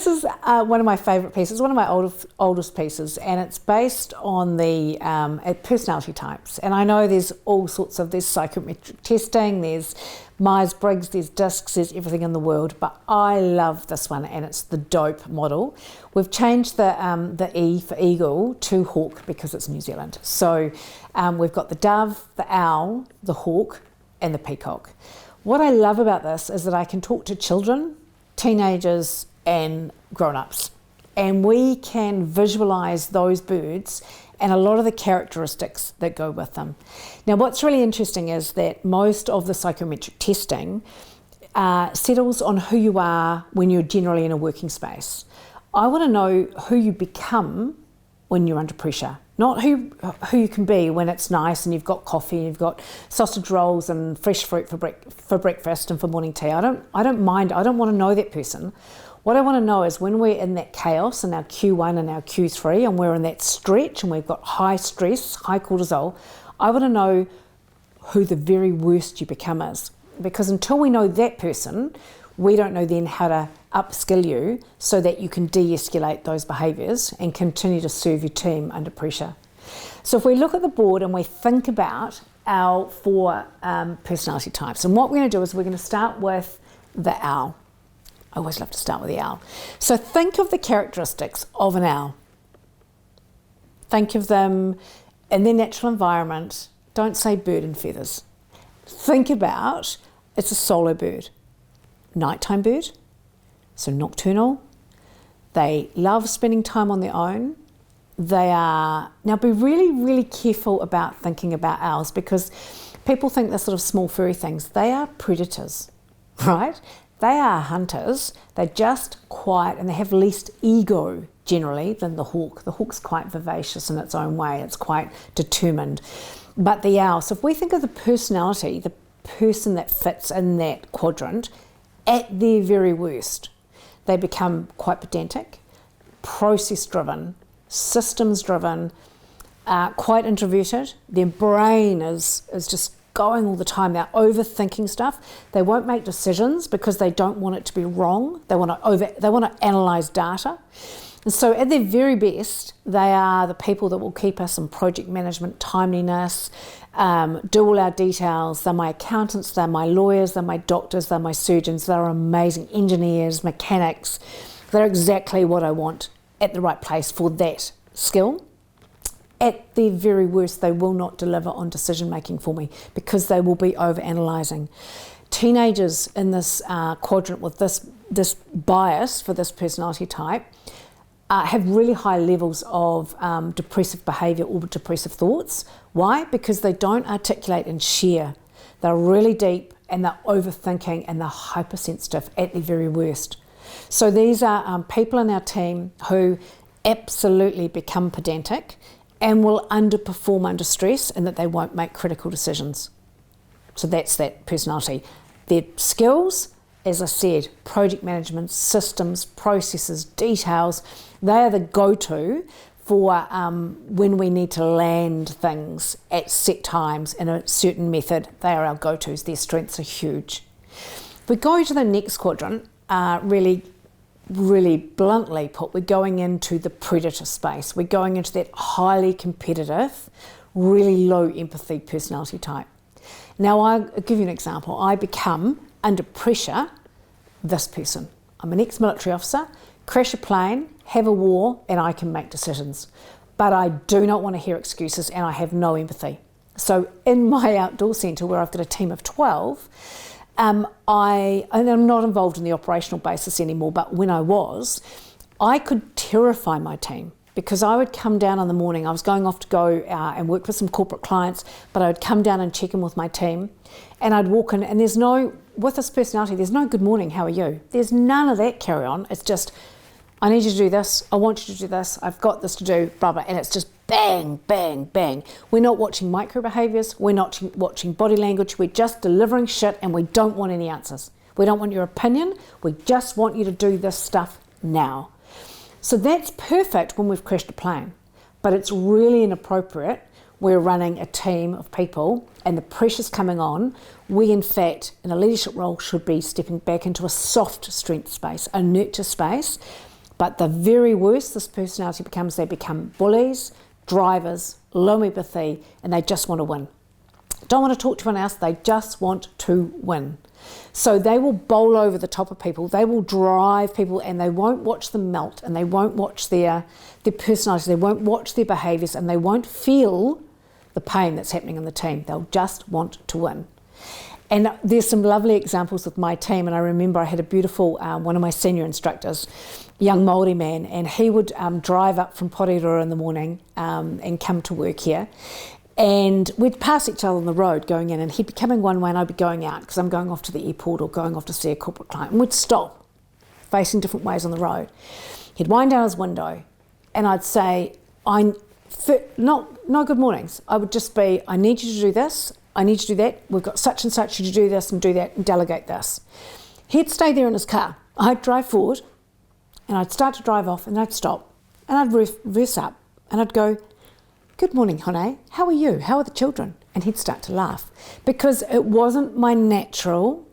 this is one of my favourite pieces, one of my oldest pieces, and it's based on the personality types. And I know there's all sorts of, there's psychometric testing, there's Myers-Briggs, there's DISCs, there's everything in the world, but I love this one, and it's the DOPE model. We've changed the E for eagle to hawk because it's New Zealand. So we've got the dove, the owl, the hawk, and the peacock. What I love about this is that I can talk to children, teenagers, and grown-ups, and we can visualize those birds and a lot of the characteristics that go with them. Now, what's really interesting is that most of the psychometric testing settles on who you are when you're generally in a working space. I want to know who you become when you're under pressure, not who you can be when it's nice and you've got coffee and you've got sausage rolls and fresh fruit for breakfast and for morning tea. I don't mind. I don't want to know that person. What I want to know is when we're in that chaos in our Q1 and our Q3 and we're in that stretch and we've got high stress, high cortisol, I want to know who the very worst you become is. Because until we know that person, we don't know then how to upskill you so that you can de-escalate those behaviours and continue to serve your team under pressure. So if we look at the board and we think about our 4 personality types, and what we're going to do is we're going to start with the owl. I always love to start with the owl. So think of the characteristics of an owl. Think of them in their natural environment. Don't say bird and feathers. Think about it's a solo bird. Nighttime bird, so nocturnal. They love spending time on their own. They are, now be really, really careful about thinking about owls because people think they're sort of small furry things. They are predators, right? They are hunters. They're just quiet and they have least ego generally than the hawk. The hawk's quite vivacious in its own way. It's quite determined. But the owl, so if we think of the personality, the person that fits in that quadrant, at their very worst, they become quite pedantic, process-driven, systems-driven, quite introverted. Their brain is just going all the time. They're overthinking stuff. They won't make decisions because they don't want it to be wrong. They want to analyze data. And so at their very best, they are the people that will keep us in project management, timeliness, do all our details. They're my accountants, they're my lawyers, they're my doctors, they're my surgeons, they're amazing engineers, mechanics. They're exactly what I want at the right place for that skill. At their very worst, they will not deliver on decision making for me because they will be over-analysing. Teenagers in this quadrant with this bias for this personality type have really high levels of depressive behaviour or depressive thoughts. Why? Because they don't articulate and share. They're really deep and they're overthinking and they're hypersensitive at their very worst. So these are people in our team who absolutely become pedantic and will underperform under stress and that they won't make critical decisions. So that's that personality. Their skills, as I said, project management, systems, processes, details, they are the go-to for when we need to land things at set times in a certain method. They are our go-tos. Their strengths are huge. If we go to the next quadrant, really bluntly put, we're going into the predator space. We're going into that highly competitive, really low empathy personality type. Now, I'll give you an example. I become, under pressure, this person. I'm an ex-military officer, crash a plane, have a war, and I can make decisions. But I do not want to hear excuses and I have no empathy. So in my outdoor centre where I've got a team of 12, I'm not involved in the operational basis anymore, but when I was, I could terrify my team because I would come down in the morning. I was going off to go and work with some corporate clients, but I would come down and check in with my team and I'd walk in and with this personality, there's no good morning, how are you? There's none of that carry on. It's just, I need you to do this, I want you to do this, I've got this to do, blah, blah, and it's just bang, bang, bang. We're not watching micro behaviours, we're not watching body language, we're just delivering shit and we don't want any answers. We don't want your opinion, we just want you to do this stuff now. So that's perfect when we've crashed a plane, but it's really inappropriate. We're running a team of people and the pressure's coming on. We, in fact, in a leadership role, should be stepping back into a soft strength space, a nurture space, But the very worst this personality becomes, they become bullies, drivers, low empathy, and they just want to win. Don't want to talk to anyone else, they just want to win. So they will bowl over the top of people, they will drive people, and they won't watch them melt, and they won't watch their personality, they won't watch their behaviours, and they won't feel the pain that's happening in the team. They'll just want to win. And there's some lovely examples with my team, and I remember I had a beautiful, one of my senior instructors, young Māori man, and he would drive up from Porirua in the morning and come to work here. And we'd pass each other on the road going in, and he'd be coming one way and I'd be going out because I'm going off to the airport or going off to see a corporate client. And we'd stop, facing different ways on the road. He'd wind down his window and I'd say, no good mornings. I would just be, I need you to do this, I need you to do that, we've got such and such, you to do this and do that and delegate this. He'd stay there in his car. I'd drive forward and I'd start to drive off and I'd stop and I'd reverse up and I'd go, good morning, Hone, how are you? How are the children? And he'd start to laugh because it wasn't my natural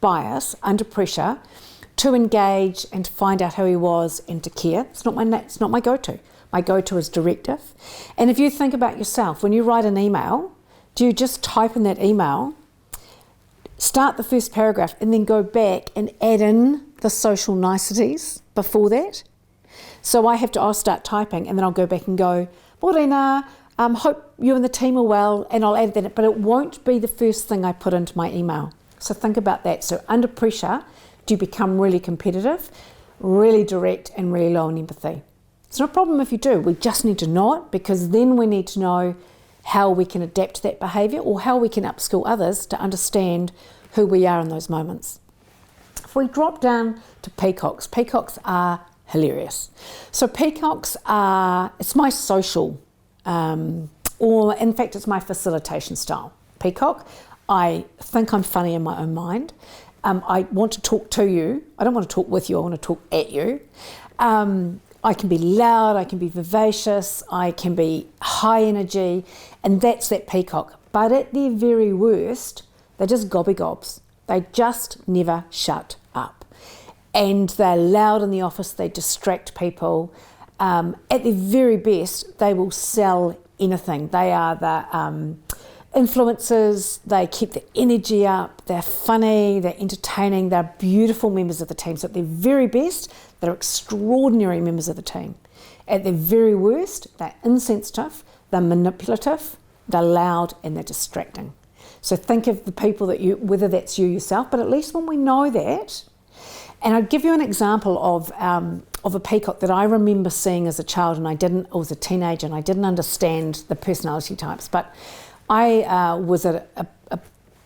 bias under pressure to engage and to find out how he was and to care. It's not my go-to. My go-to is directive. And if you think about yourself, when you write an email, do you just type in that email, start the first paragraph and then go back and add in the social niceties before that? So I'll start typing and then I'll go back and go, Morena, hope you and the team are well, and I'll add that, but it won't be the first thing I put into my email. So think about that. So under pressure, do you become really competitive, really direct, and really low in empathy? It's not a problem if you do. We just need to know it, because then we need to know how we can adapt that behaviour or how we can upskill others to understand who we are in those moments. If we drop down to peacocks are hilarious. So peacocks it's my social, or in fact it's my facilitation style. Peacock, I think I'm funny in my own mind. I want to talk to you. I don't want to talk with you, I want to talk at you. I can be loud, I can be vivacious, I can be high energy, and that's that peacock. But at their very worst, they're just gobbygobs. They just never shut up. And they're loud in the office, they distract people. At their very best, they will sell anything. They are the influencers, they keep the energy up, they're funny, they're entertaining, they're beautiful members of the team. So at their very best, they're extraordinary members of the team. At their very worst, they're insensitive, they're manipulative, they're loud, and they're distracting. So think of the people that whether that's you yourself, but at least when we know that. And I'll give you an example of a peacock that I remember seeing as a child, and I was a teenager, and I didn't understand the personality types. But I was at a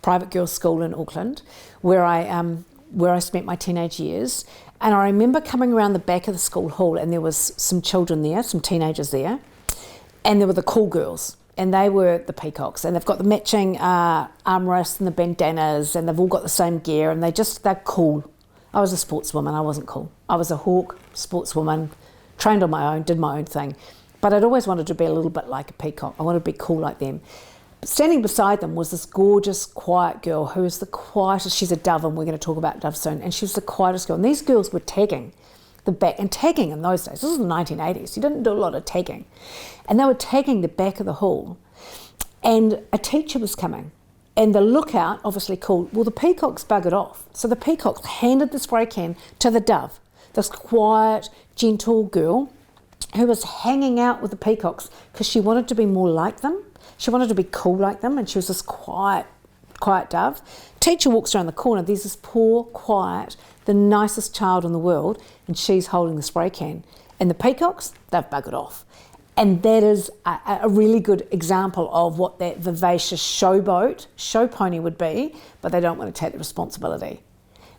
private girls' school in Auckland, where I spent my teenage years, and I remember coming around the back of the school hall, and there was some children there, some teenagers there, and there were the cool girls, and they were the peacocks, and they've got the matching armrests and the bandanas, and they've all got the same gear, and they're cool. I was a sportswoman, I wasn't cool. I was a hawk, sportswoman, trained on my own, did my own thing. But I'd always wanted to be a little bit like a peacock. I wanted to be cool like them. But standing beside them was this gorgeous, quiet girl who was the quietest. She's a dove, and we're going to talk about doves soon. And she was the quietest girl. And these girls were tagging the back, and tagging in those days, this was the 1980s, you didn't do a lot of tagging. And they were tagging the back of the hall. And a teacher was coming. And the lookout obviously called, well, the peacocks buggered off. So the peacocks handed the spray can to the dove, this quiet, gentle girl who was hanging out with the peacocks because she wanted to be more like them. She wanted to be cool like them, and she was this quiet dove. Teacher walks around the corner, there's this poor, quiet, the nicest child in the world, and she's holding the spray can. And the peacocks, they've buggered off. And that is a really good example of what that vivacious show pony would be, but they don't want to take the responsibility.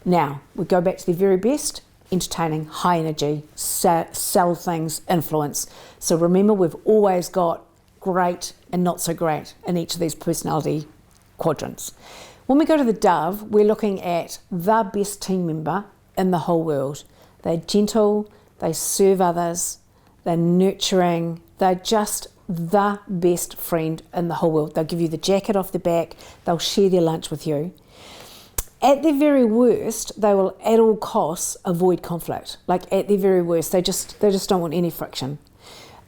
Now, we go back to the very best, entertaining, high energy, sell things, influence. So remember, we've always got great and not so great in each of these personality quadrants. When we go to the dove, we're looking at the best team member in the whole world. They're gentle, they serve others, they're nurturing, they're just the best friend in the whole world. They'll give you the jacket off the back, they'll share their lunch with you. At their very worst, they will at all costs avoid conflict. Like at their very worst, they just don't want any friction.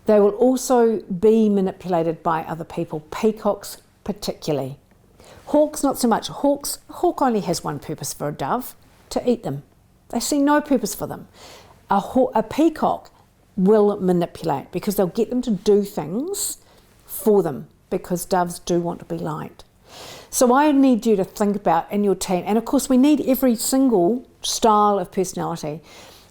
They will also be manipulated by other people, peacocks particularly. Hawks, not so much. A hawk only has one purpose for a dove, to eat them. They see no purpose for them. A peacock will manipulate because they'll get them to do things for them, because doves do want to be liked. So I need you to think about in your team, and of course we need every single style of personality,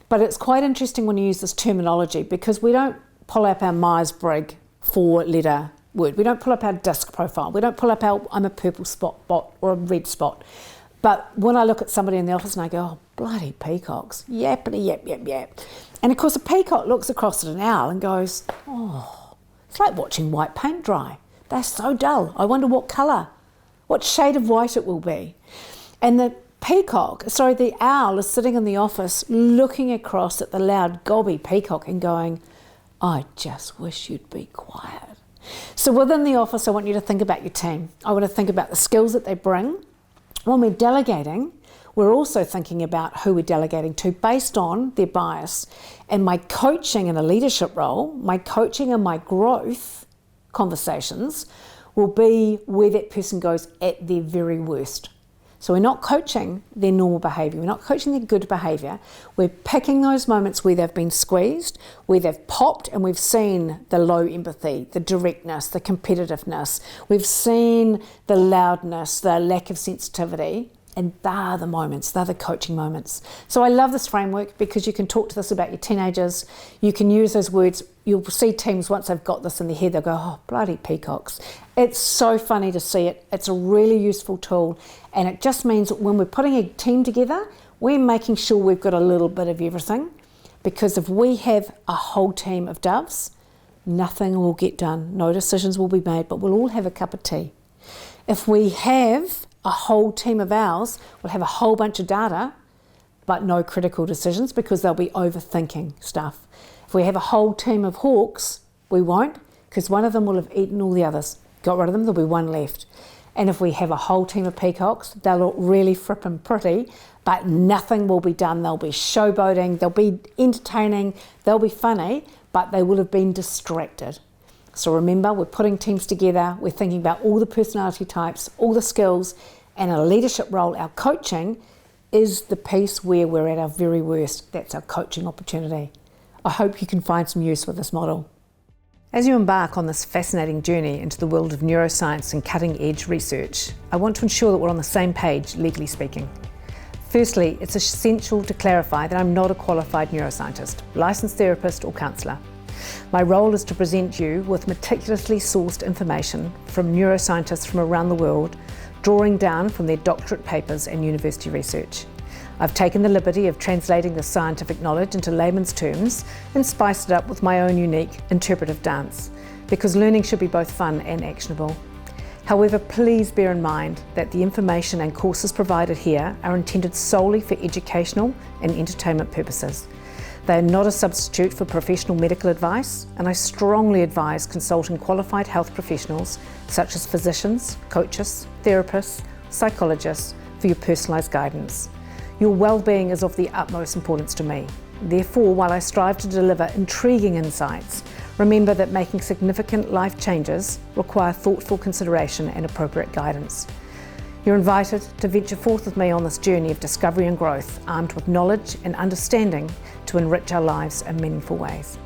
but it's quite interesting when you use this terminology, because we don't pull up our Myers-Briggs 4-letter word. We don't pull up our disc profile. We don't pull up our I'm a purple spot bot or a red spot. But when I look at somebody in the office and I go, oh, bloody peacocks, yappity yap, yap, yap. And of course a peacock looks across at an owl and goes, oh, it's like watching white paint dry. They're so dull. I wonder what colour, what shade of white it will be. And the owl is sitting in the office looking across at the loud gobby peacock and going, I just wish you'd be quiet. So within the office, I want you to think about your team. I want to think about the skills that they bring. When we're delegating, we're also thinking about who we're delegating to based on their bias. And my coaching in a leadership role, my coaching and my growth conversations will be where that person goes at their very worst. So we're not coaching their normal behaviour, we're not coaching their good behaviour, we're picking those moments where they've been squeezed, where they've popped and we've seen the low empathy, the directness, the competitiveness, we've seen the loudness, the lack of sensitivity, and they're the moments, they're the coaching moments. So I love this framework because you can talk to this about your teenagers, you can use those words, you'll see teams once they've got this in their head, they'll go, oh, bloody peacocks. It's so funny to see it, it's a really useful tool, and it just means that when we're putting a team together, we're making sure we've got a little bit of everything, because if we have a whole team of doves, nothing will get done, no decisions will be made, but we'll all have a cup of tea. If we have a whole team of owls, we'll have a whole bunch of data, but no critical decisions because they'll be overthinking stuff. If we have a whole team of hawks, we won't, because one of them will have eaten all the others. Got rid of them, there'll be one left. And if we have a whole team of peacocks, they'll look really frippin' pretty, but nothing will be done. They'll be showboating, they'll be entertaining, they'll be funny, but they will have been distracted. So remember, we're putting teams together, we're thinking about all the personality types, all the skills, and in a leadership role, our coaching is the piece where we're at our very worst. That's our coaching opportunity. I hope you can find some use with this model. As you embark on this fascinating journey into the world of neuroscience and cutting-edge research, I want to ensure that we're on the same page, legally speaking. Firstly, it's essential to clarify that I'm not a qualified neuroscientist, licensed therapist or counsellor. My role is to present you with meticulously sourced information from neuroscientists from around the world, drawing down from their doctorate papers and university research. I've taken the liberty of translating the scientific knowledge into layman's terms and spiced it up with my own unique interpretive dance, because learning should be both fun and actionable. However, please bear in mind that the information and courses provided here are intended solely for educational and entertainment purposes. They are not a substitute for professional medical advice, and I strongly advise consulting qualified health professionals such as physicians, coaches, therapists, psychologists for your personalised guidance. Your well-being is of the utmost importance to me. Therefore, while I strive to deliver intriguing insights, remember that making significant life changes require thoughtful consideration and appropriate guidance. You're invited to venture forth with me on this journey of discovery and growth, armed with knowledge and understanding to enrich our lives in meaningful ways.